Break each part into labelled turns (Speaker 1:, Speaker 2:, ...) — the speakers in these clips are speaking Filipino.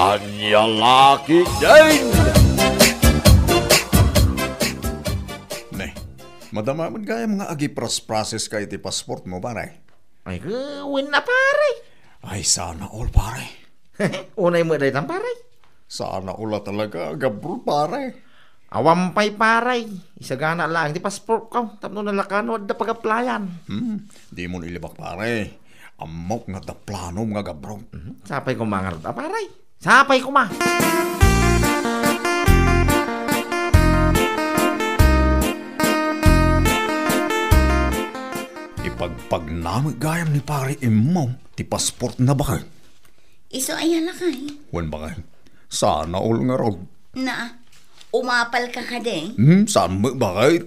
Speaker 1: Kanyang laki din!
Speaker 2: Ne, madama man gaya mga agi process ka iti passport mo, pare.
Speaker 3: Ay, gawin na pare.
Speaker 2: Ay, sana all, pare.
Speaker 3: Unay mo dahil pare.
Speaker 2: Sana all talaga, gabrol, pare.
Speaker 3: Awampay pare. Isagana lang di passport ko. Tapno nalakano at pag-applyan.
Speaker 2: Di mo nilibak, pare. Amok nga da plano mga gabrol.
Speaker 3: Sapay ko mga ruta pare. Sapay ko ma.
Speaker 2: Ipagpagnamag gayam ni pare imong ti passport na bakay.
Speaker 4: Iso ayala kay.
Speaker 2: Wan bakay. Sana all nga rog.
Speaker 4: Na, umapal ka de.
Speaker 2: Saan mo bakay?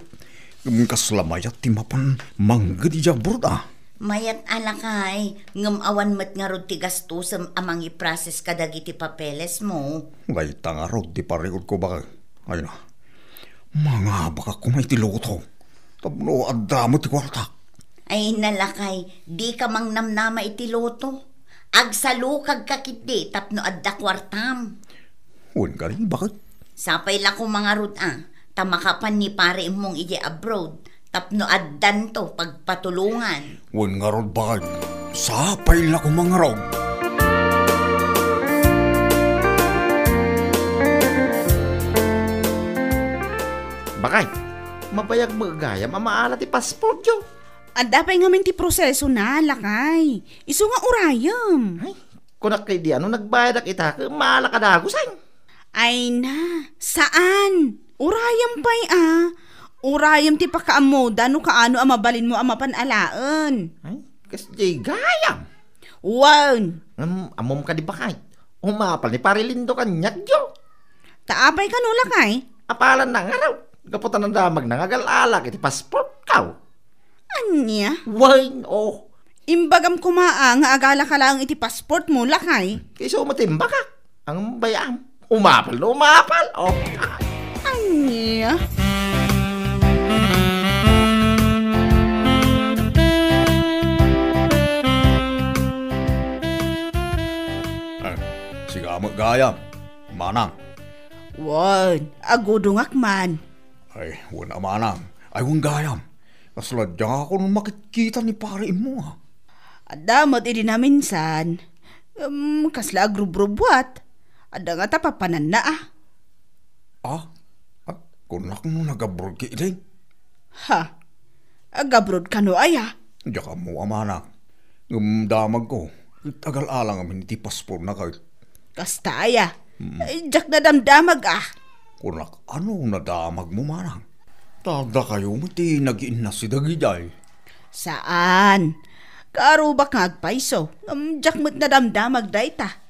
Speaker 2: Kaslamayat ti mapan manggad iya brod
Speaker 4: Mayat alakay, ngamawan mat nga rod ti gastusam amang iprases kadagiti papeles mo.
Speaker 2: Ngay tanga rod ti pareod ko bakay. Ay na. Mga baka kumay ti loto. Tabno adamo ti kwartak.
Speaker 4: Ay nalakay, di ka mang namnama iti loto. Agsalukag kakiti tapno adda kwartam.
Speaker 2: Wan ka rin, bakit?
Speaker 4: Sapay la ko mga rod tamakapan ni pare mong ije abroad. Tapno addan to pagpatulungan.
Speaker 2: Wan nga rod bakit? Sapay la ko mga rod.
Speaker 3: Bakay, mabayag mo gayam amaala ti passport yo.
Speaker 5: Adapay nga min ti proseso na, lakay. Isu nga urayam.
Speaker 3: Ay, kunak kay di ano nagbayad ak ita, maala ka dagusan.
Speaker 5: Ay na, saan? Urayam pa'y Urayam ti pakaamoda no kaano amabalin mo amapanalaen.
Speaker 3: Ay, kasi gayam.
Speaker 5: Wan.
Speaker 3: Amom ka di bakay. Umapal ni Parilindo kanyak yo.
Speaker 5: Taapay ka no, lakay?
Speaker 3: Apalan na nga raw. Gaputan ng damag na ngagal-alak iti passport kaw.
Speaker 5: Anya?
Speaker 3: Wine, oh.
Speaker 5: Imbagam kumaa nga agala ka lang iti passport mo, lakay.
Speaker 3: Kaysa umatimba ka. Ang bayam. Umapal na umapal. Oh.
Speaker 5: Anya?
Speaker 2: Siga mo gayam. Manang.
Speaker 5: Wan, agudungak man.
Speaker 2: Ay, wan manang. Ay, wan gayam. Kasladya ako nung makikita ni pare mo
Speaker 5: Adamot idi na minsan. Kasla agrubrubuat. Ada nga tapapanan na
Speaker 2: Kunak nung nagabrod ki iday.
Speaker 5: Ha? Agabrod ka no aya?
Speaker 2: Diya ka mo, manang. Damag ko. Tagal-alang amin iti passport na kahit.
Speaker 5: Kasta aya. Diyak na damdamag
Speaker 2: Kunak, ano nadamag mo, manang? Tada kayo mati nag-iin na si Dagiday.
Speaker 5: Saan? Kaarubak nga agpaiso. Diyak mo't na damdamag dayta.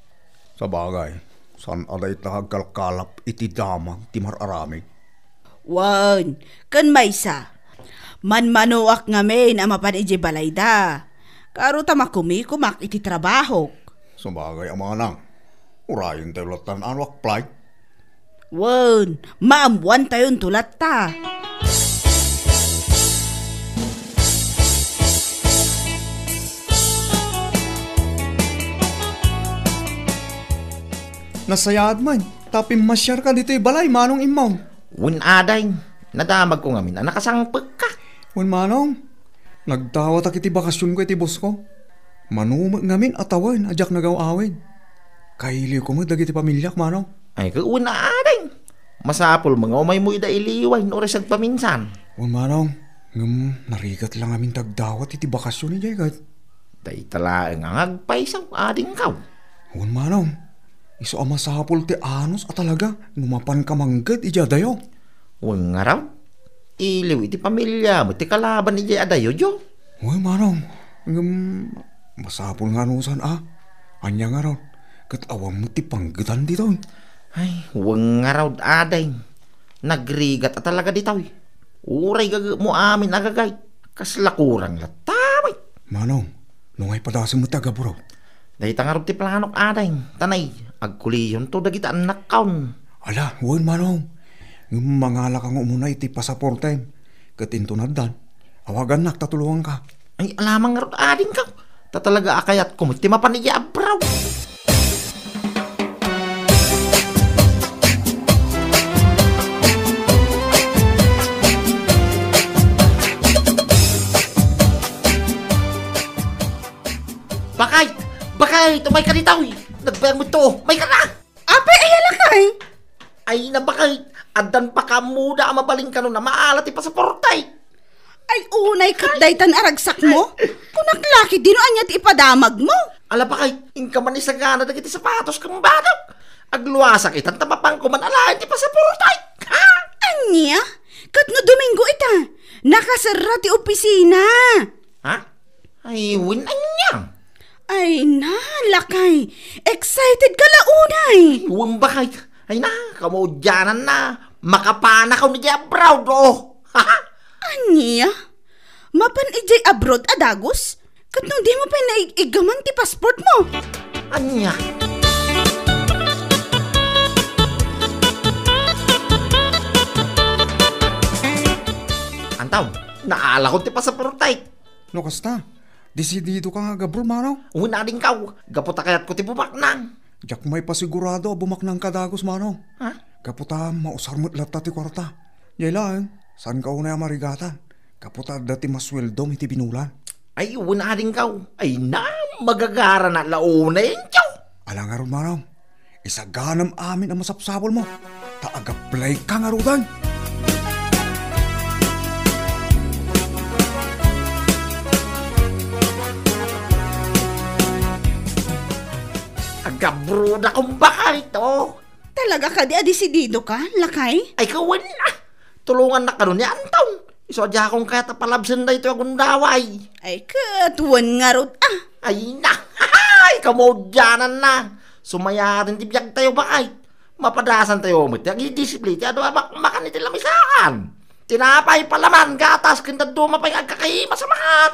Speaker 2: Sa bagay, saan aday nagkalkalap iti damag ti mararamig?
Speaker 5: Wan, kan maysa. Manmanuak ngamin ang mapan iji balayda. Karo tamakumikumak iti trabaho.
Speaker 2: Sa bagay, manang. Urayin tayo latan anwak flight.
Speaker 5: Wan, maamuan tayon tulat ta.
Speaker 2: Nasayad man, tapi masyar ka dito balay, manong imaw.
Speaker 3: Win aday, nadamag ko ngamin na nakasangpag ka.
Speaker 2: Wan manong, nagtawa tak iti bakasyon ko iti boss ko. Manumag ngamin atawan, ajak nagaw-awin. Kaili ko mo dagiti pamilyak, manong.
Speaker 3: Ay, kawin na aday. Masapol mga umay mo ida iliway, no resag paminsan.
Speaker 2: Wan manong, narigat lang amin tagdawat iti bakasyon ni Jaygat.
Speaker 3: Day talaang ang agpaisaw, ading kaw.
Speaker 2: Wan manong, iso amasapol ti anos at talaga, numapan ka manggad ija dayo.
Speaker 3: Huwag nga raw. Iliw iti pamilya mo, ti kalaban ni Jay Adayo, Jo.
Speaker 2: Uy, manong, masapol nga nusan Anya nga raw, katawang mo ti panggitan dito.
Speaker 3: Ay, huwag nga raw aday. Nagrigat at talaga dito. Uray mo amin agagay. Kaslakurang latamay.
Speaker 2: Manong, nungay padasi mo taga bro.
Speaker 3: Dahil tangarap ti planok aday. Tanay, agkuliyon to dagita anak kaon.
Speaker 2: Ala, uy, manong. Mangala kang umuna iti pasaporte. Katinto na dan. Awagan nak, tatulungan ka.
Speaker 3: Ay, alamang nga raw ading ka. Tatalaga akayat ko, ti mapaniya abraw. bakay, tumay ka dito. Nagbayang mo ito, may ka na.
Speaker 5: Apay ay alakay.
Speaker 3: Ay na bakay, adan pa ka muda ang mabaling ka nun na maalat pasaportay.
Speaker 5: Ay unay katdaytan aragsak mo. Kunaklaki dino anya ti ipadamag mo.
Speaker 3: Ala bakay, inka man isagana dagiti sapatos kang badaw. Agluwasak itan tamapang kuman alahin ti pasaportay. Ha?
Speaker 5: Anya? Kat no Domingo ita. Nakasara ti opisina.
Speaker 3: Ha? Ay, win anya.
Speaker 5: Ay na, lakay. Excited ka launay.
Speaker 3: Huwag bakay. Ay na, kamudyanan na. Makapana ka ni abroad, oh.
Speaker 5: Anya? Mapan ijay abroad adagos? Kat no di mo pa naigaman ti passport mo.
Speaker 3: Anya? Antaw, naala ko ti pasaportay.
Speaker 2: No kasta, desidido ka nga Gabriel manaw.
Speaker 3: Unaling ka, gaputa kayat ko ti bumaknang.
Speaker 2: Jak may pasigurado bumaknang kadagos manaw.
Speaker 3: Ha?
Speaker 2: Kaputa mausar mo't lata ti kwarta. Yailaan, saan ka unay marigatan? Kaputa dati masweldo iti binulan.
Speaker 3: Ay, unaling ka. Ay na, magagara na launay tiyaw.
Speaker 2: Alang nga ron manaw, isaganam amin ang masapsabol mo. Taag-apply ka nga rudan.
Speaker 3: Agabroda kong bakay to.
Speaker 5: Talaga ka di adesidido ka, lakay?
Speaker 3: Ay, kawan na. Tulungan na ka nun ni Antaw. Isadya akong kaya tapalabsan na ito akong daway.
Speaker 5: Ay katuwan nga rod
Speaker 3: Ay na, ay, kamodyanan na. Sumaya rin tibiyag tayo bakay. Mapadasan tayo mo. Tiyag-disipli, tiyado makan iti lamisaan. Tinapay palaman, gatas, kintaduma pa yung agkakahima sa makan.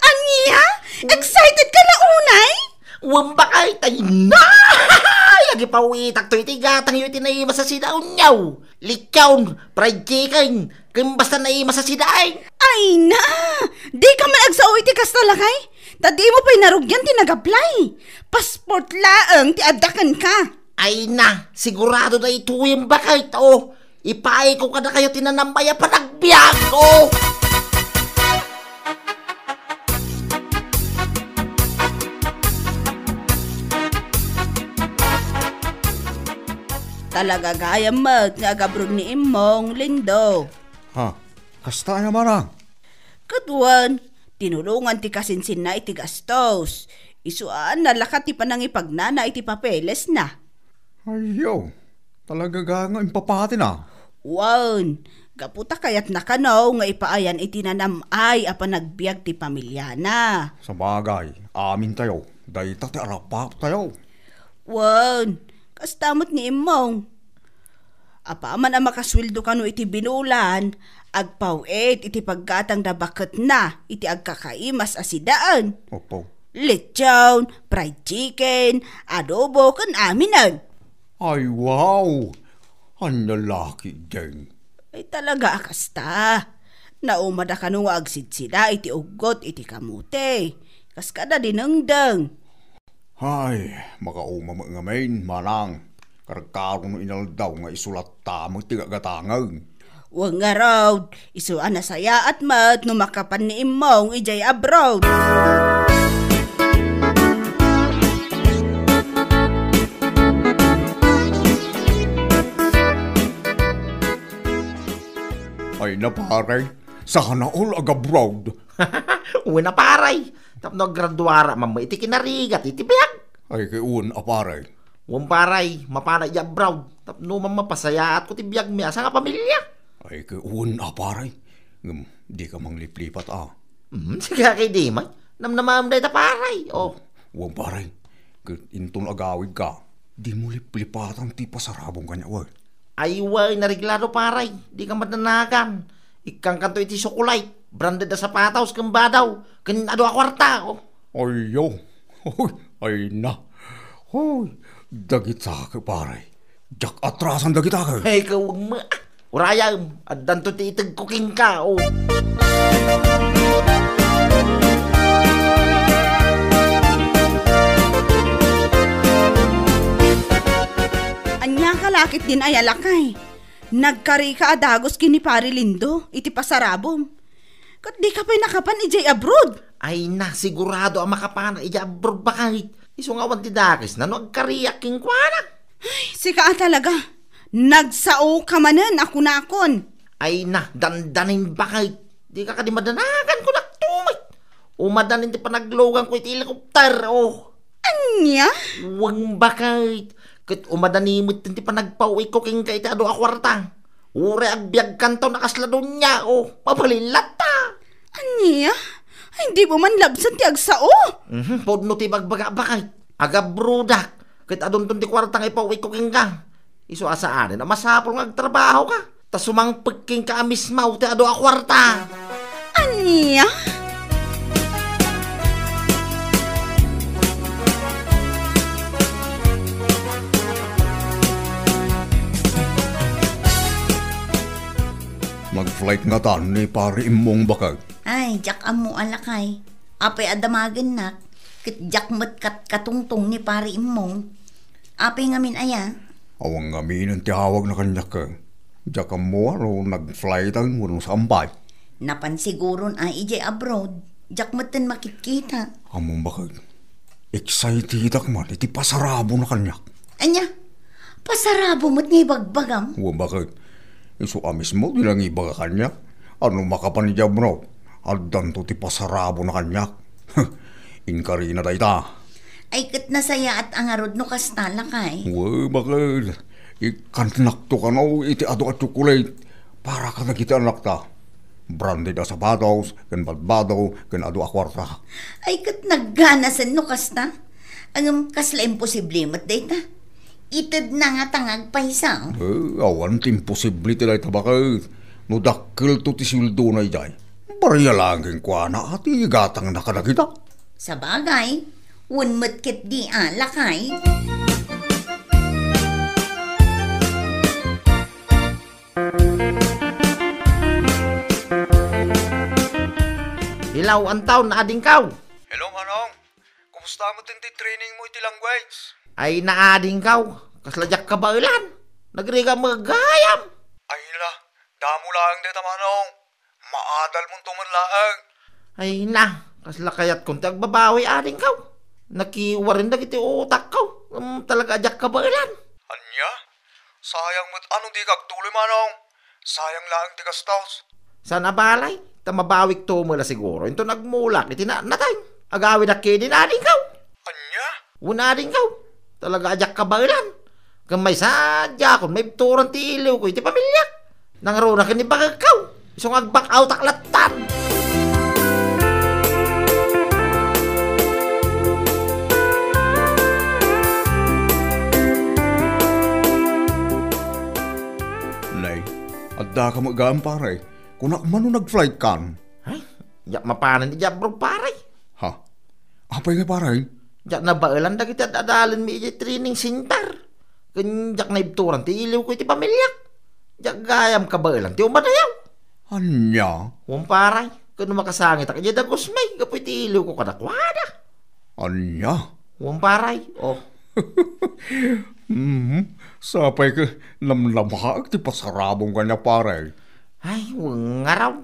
Speaker 5: Anya? Excited ka na unay?
Speaker 3: Wambakay tayo na. Yagi pa uitak to itigatang yung itinayima sa sidaon nyaw. Likyawn, fried chicken, kimbasta naima sa sidain.
Speaker 5: Ay na! Di ka man agsaoy ti kasta lakay? Tadi mo pa'y narugyan ti nag-apply. Passport laang ti adakan ka.
Speaker 3: Ay na, sigurado na ito yung bakay to. Ipaay ko ka na kayo tinanambaya pa nagbiyak ko.
Speaker 5: Talaga gaya mag nga gabrog ni imong Lindo.
Speaker 2: Ha, kasta na marang.
Speaker 5: Katuan, tinulungan ti kasinsin na iti gastos. Isuan na lakat ti panangipagnana iti papeles na.
Speaker 2: Ayaw, talaga nga impapati na.
Speaker 5: Wan, gaputa kayat nakanaw nga ipaayan iti nanamay a panagbiag ti pamilya na.
Speaker 2: Sa bagay, amin tayo. Dahita ti arapap tayo.
Speaker 5: Wan, kastamot ni imong. Apaman ang makaswildo kano iti binulan, agpawet iti paggatang na bakit na iti agkakaimas asidaan.
Speaker 2: Opo.
Speaker 5: Lechon, fried chicken, adobo kan aminan.
Speaker 2: Ay, wow! Ang lalaki din.
Speaker 5: Ay talaga akasta. Naumada ka nung agsidsida iti ugot iti kamute. Kaskada dinengdeng.
Speaker 2: Ay, makauma mo nga main, manang. Karagkarong no inaldaw nga isulat tamo tigagatangag.
Speaker 5: Wag nga raw, isuan na saya at mat no makapan ni imong ijay abroad.
Speaker 2: Ay naparay, sana all agabroad.
Speaker 3: Una paray. Tapno graduara mamay iti kinarigat iti biyak.
Speaker 2: Ay kiun aparay.
Speaker 3: Paray, mapanay ya brown. Tapno mamapasaya at ko ti biyak mi asa nga pamilya.
Speaker 2: Ay kiun aparay. Di ka mangliplipat
Speaker 3: Sige kay di man. Namnamam day ta paray. Oh.
Speaker 2: Huwag paray. Intong agawid ka. Di mo liplipatan ti pasarabong kanya wag.
Speaker 3: Ay way nareglado paray. Di ka matanagan. Ikang kanto iti sukulay. Branded na sapataws kang badaw. Kanin ado a kwarta. Oh.
Speaker 2: Ay yo. Ay na. Hoy, dagita ka paray. Jak atrasan dagita ka.
Speaker 3: Hey, kawag ma. Urayam, at danto ti itag kuking ka. Oh.
Speaker 5: Anya kalakit din ay alakay. Nagkari ka adagos kini Pari Lindo, iti pasarabom. Kat di ka pa'y nakapan ijay abroad.
Speaker 3: Ay na, sigurado ang makapana iti abroad bakit. Iso nga wan ti dakis na no agkariyak king kuana.
Speaker 5: Sika talaga. Nagsao ka manan ako nakon.
Speaker 3: Ay na, dandanin bakit. Di ka kadi madanagan ko naktumit. Umadanin ti panaglogan ko iti helicopter, oh.
Speaker 5: Anya?
Speaker 3: Wang bakit. Kat umadanimit ti panagpauwi ko king ka iti ado akwarta. Ure agbiag kanto nakasladon niya, oh. Mabalilat ta.
Speaker 5: Anya? Ay, hindi mo man labsan ti agsao.
Speaker 3: Podno ti bagbaga bakit. Agabrudak. Kat adon ti kwarta nga ipauwi ko king ka. Iso asaan na masapol nga agtrabaho ka. Tas sumangpag king ka amismaw ti ado akwarta.
Speaker 5: Anya?
Speaker 2: Mag-flight nga tan ni pare imong bakag.
Speaker 4: Ay, jak amo alakay. Apay adamagan na. Kit jak mat katungtong ni pari imong. Apay ngamin aya.
Speaker 2: Awang ngamin ang tihawag na kanya ka. Diyak mo ano nag-flight ang unong sambay.
Speaker 4: Napansiguron ay ije abroad. Jak matan makikita.
Speaker 2: Among bakag. Excited ak man iti pasarabo na kanya.
Speaker 4: Anya, pasarabo mo't nga ibagbagam.
Speaker 2: Uwang bakag. Iso amis mo nilang iba ka kanya. Ano makapanijab mo? Aldan to ti pasarabo na kanya. Inkari na dayta.
Speaker 4: Ay kat nasaya at angarod no kastala kay.
Speaker 2: Uwe bakag. Ikannak to ka no iti ado at chocolate. Para ka nakita anak ta. Branded na sapatos, kan badbado, kan ado akwarta.
Speaker 4: Ay kat nagganasan no kasta. Ang kasla imposible mo't dayta. Itid na nga tangag paisaw.
Speaker 2: Awan imposible ti dayta bakag. No dakkel to ti sildo na ijay. Barya lang king kuana at igatang nakanakita.
Speaker 4: Sa bagay, unmat kit di alakay.
Speaker 3: Hilaw ang taon na ading kaw.
Speaker 2: Hello manong. Kumusta mo tinti training mo iti language?
Speaker 3: Ay naading kaw. Kasladyak ka ba ilan? Nagriga magayam.
Speaker 2: Ay na, damo lang dito manong. Maadal mong tumanlaang.
Speaker 3: Ay na, kasla kayat kung tagbabawi ading kaw. Nakiwarin na kiti utak kaw. Talaga adyak ka ba ilan?
Speaker 2: Anya? Sayang mo't anong di kagtuloy manong. Sayang lang ti kastos.
Speaker 3: Sana balay? Tamabawik to mula siguro. Ito nagmulak. Iti na natay. Agawin na kini na ading kaw.
Speaker 2: Anya?
Speaker 3: Una ading kaw. Talaga adyak ka ba ilan? Kung may sadya kung may turan ti iliw ko iti pamilyak. Nangaro na kini bagag kaw. Isong agbak out aklatan.
Speaker 2: Nay, adda ka mag-aan pare. Kung nakmano nag-flight kan.
Speaker 3: Ay, yak mapanan ti Jabro paray.
Speaker 2: Ha? Apay nga pare?
Speaker 3: Jak na bailan da kita dadalin mi iti training center. Kun jak na ibturan ti iliw ko iti pamilyak. Jak gayam ka bailan ti umadayaw.
Speaker 2: Anya?
Speaker 3: Paray. Kun makasangit ak iti dagos may kapoy ti iliw ko kadakwada.
Speaker 2: Anya?
Speaker 3: Paray. Oh.
Speaker 2: Sapay ka lamlamhag ti pasarabong kanya pare.
Speaker 3: Ay, ngaraw.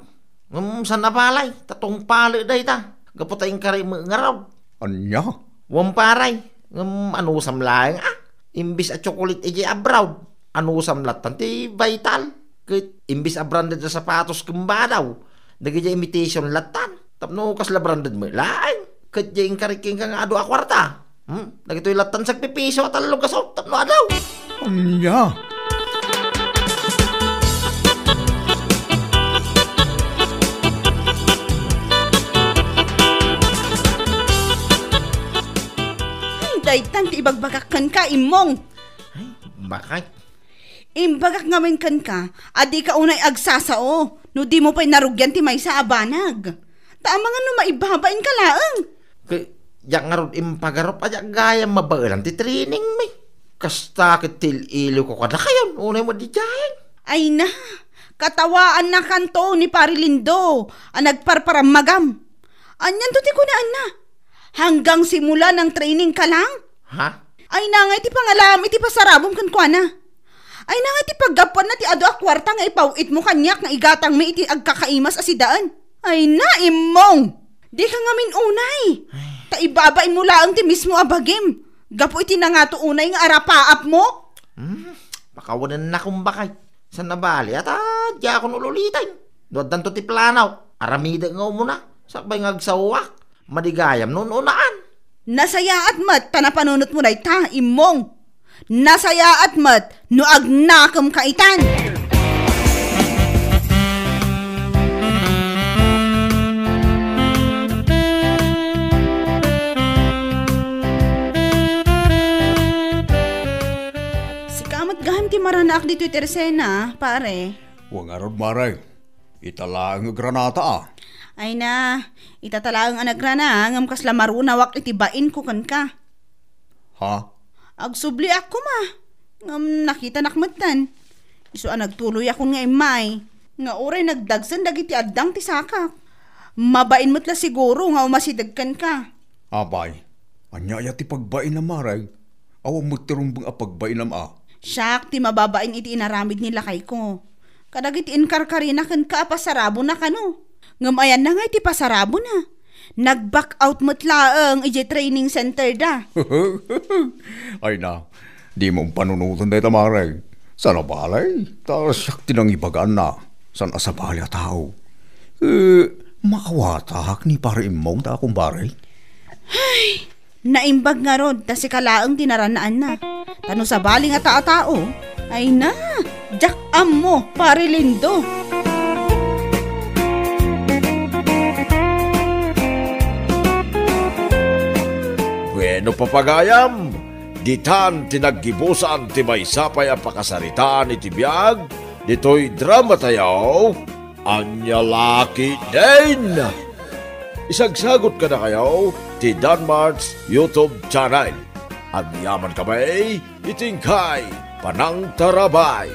Speaker 3: Saan na palay? Tatong pali day ta. Gaputay kari mo ngaraw.
Speaker 2: Anya?
Speaker 3: Paray. Anusam lang Imbis at chocolate iji abroad. Anusam latan ti vital. Kit imbis a branded sa sapatos kumbadaw. Nagija imitation latan. Tapno kas la branded mo laing. Kit jing kariking kang ado akwarta. Nagito'y latan sa pipiso at talong kasot. Tapno adaw.
Speaker 2: Anya?
Speaker 5: Daytan ti ibagbagakan ka imong.
Speaker 3: Ay, bakit?
Speaker 5: Imbagak ngamin kan ka, adi ka unay agsasao. No di mo pa'y narugyan ti may sa abanag. Tama nga no maibabain ka laang.
Speaker 3: Yak nga ron impagarop at yak gaya mabailan ti training may. Kastakit til ilo ko kada kayon. Unay mo di dyan.
Speaker 5: Ay na, katawaan na kanto ni Parilindo. Ang nagparparam magam. Anyan to ti kunaan na. Hanggang simula ng training ka lang?
Speaker 3: Ha?
Speaker 5: Ay nangay ti pangalam iti pasarabong kan kwa na. Ay nangay ti paggapuan na ti ado akwarta nga ipawit mo kanyak nga igatang may iti agkakaimas asidaan. Ay na imong! Di ka ngamin unay. Ta ibabain mo laang ti mismo abagim. Gapo iti na nga to unay nga arapaap mo.
Speaker 3: Pakawanan na kung bakay. Sa nabali at di ako nululitan. Doon to ti planaw. Aramida nga muna. Sakbay nga agsawak. Madigayam noon unaan.
Speaker 5: Nasaya at mat, tanapanunot mo na ita, imong. Nasaya at mat, no agnakam kaitan. Si kamat gaham ti maranak dito Teresena, pare.
Speaker 2: Huwag nga ron, Maray. Itala ang granata ah.
Speaker 5: Ay na, itatalaang anagra na, ngam kasla marunawak itibain ko kan ka.
Speaker 2: Ha?
Speaker 5: Agsubli ako ma, ngam nakita nakmatan. Iso nagtuloy ako nga imay, nga oray nagdagsan dagiti addang ti sakak. Mabain mo't la siguro nga umasidagkan ka.
Speaker 2: Abay, anyaya ti pagbain na Maray. Awang mo tirumbang apagbain nam ah.
Speaker 5: Siyak, ti mababain iti inaramid nila kay ko. Kadagiti inkarkarina kan ka pasarabo na kano. Ngam ayan na nga iti pasarabo na. Nag-back out mo't laang iti training center da.
Speaker 2: Ay na, di mong panunutan tayo Maray. Sana balay, siyak tinang ibagaan na. Sana sa balay at tao. Makawatak ni pare imong ta akong baray.
Speaker 5: Naimbag nga rod, ta si kalaang tinaranaan na. Tano sa baling at tao, ay na, jak am mo, pare Lindo.
Speaker 1: Bueno papagayam, ditan tinaggibusan ti maysapay ang pakasaritaan iti biyag, dito'y drama tayo, Anya Laki din! Isagsagot ka na kayo ti Danmarks YouTube channel. Ang yaman kamay, itingkay, panang tarabay.